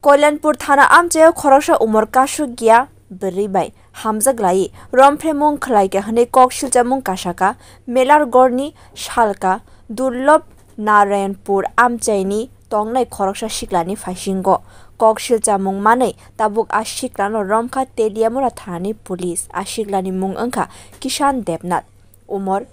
कल्याणपुर थाना आमचायाव खरकसा उमर कासु गिया बरिबाय हामजाग्लायि रमफ्रेमुं खलायके हने ककशिलचामुं कासाका मेलारगड़नि शालका दुर्लभ नारायणपुर आमचायनि तंगनाय खरकसा सिख्लानि फाइसिंग ककशिलचामुं मानै ताबुक आ सिख्लानो रमखा तेलियामुरा थानानि पुलिस आ सिख्लानि मुं ओंखा किसान देबनाथ उमर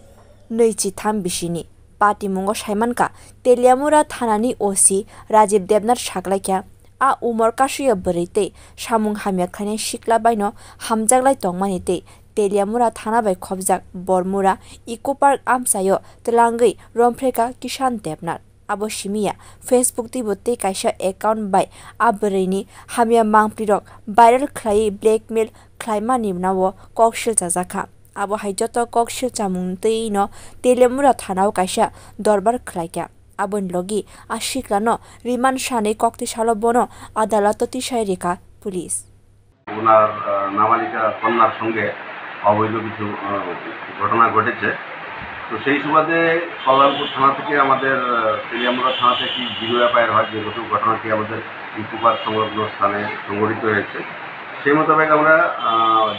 23 बिसिनि पाटिमुंगो साइमानका तेलियामुरा थानानि ओसि राजीव देबनाथ साग्लायख्या आ उमर कासुया बरैते सामुं हामिया खानाय सिख्ला बायनो हामजाग्लाय तंमानिते तेलियामुरा थाना बाय खबजाक बरमुरा इको पार्क आमसायो तलांगै रमफ्रेका किसान देबनाथ आबो सिमिया फेसबुक तिबोते काइसा एकाउंट बाय आ बरैनि हामिया मांप्लिरक भाइरल खलाय ब्लैकमेल खलायमानि नावो ककशिल जाजाखा आबो हाइजत ककशिल चामुंतैनो तेलियामुरा थानाव काइसा दरबार खलायख्या आबन लगी आशिक्लानो रिमांड सानै कक्तिशालो बनो आदालत तिसाय रेखा पुलिस ওনার নাবালিকা কন্যার সঙ্গে অবৈধ কিছু ঘটনা ঘটেছে তো সেই সুবাদে কল্যাণপুর থানা থেকে আমাদের তেলিয়ামুড়া থানা থেকে জিরো এফআইআর হয় যে ঘটনাটি আমাদের ইকুপার সংলগ্ন স্থানে সংঘটিত হয়েছে সেই মোতাবেক আমরা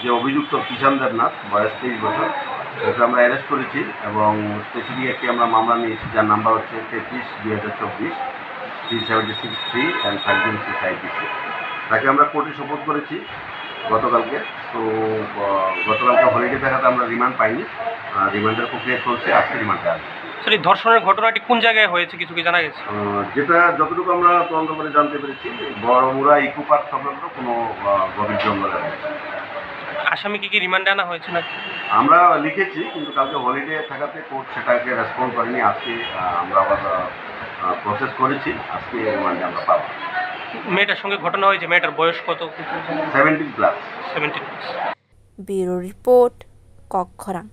যে অভিযুক্ত কিষান দেবনাথ বয়স 23 বছর ওকে আমরা অ্যারেস্ট করেছি এবং স্পেসিফিক একটি আমরা মামলা নিয়েছি যার নাম্বার হচ্ছে 33/2024 376 অ্যান্ড 506 আইপিসি তাকে আমরা কোর্টে সোপর্দ করেছি গতকালকে তো গতকালকে হলিডে থাকাতে আমরা রিমান্ড পাইনি রিমান্ডের প্রক্রিয়া চলছে আজকে রিমান্ডে আসবে স্যার এই ধর্ষণের ঘটনাটি কোন জায়গায় হয়েছে কিছু কি জানা গেছে যেটা যতটুকু আমরা তদন্ত করে জানতে পেরেছি বড়মুড়া ইকো পার্ক সংলগ্ন কোনো গভীর জঙ্গলে আসামি কি রিমান্ডে আনা হয়েছে নাকি আমরা লিখেছি কিন্তু কালকে হলিডে থাকাতে কোর্ট সেটাকে রেসপন্ড করেনি আজকে আমরা আবার প্রসেস করেছি আজকে রিমান্ডে আমরা পাবো মেয়েটার সঙ্গে ঘটনা হয়েছে মেয়েটার বয়স কত 17+। Bureau report কক্ষরাং।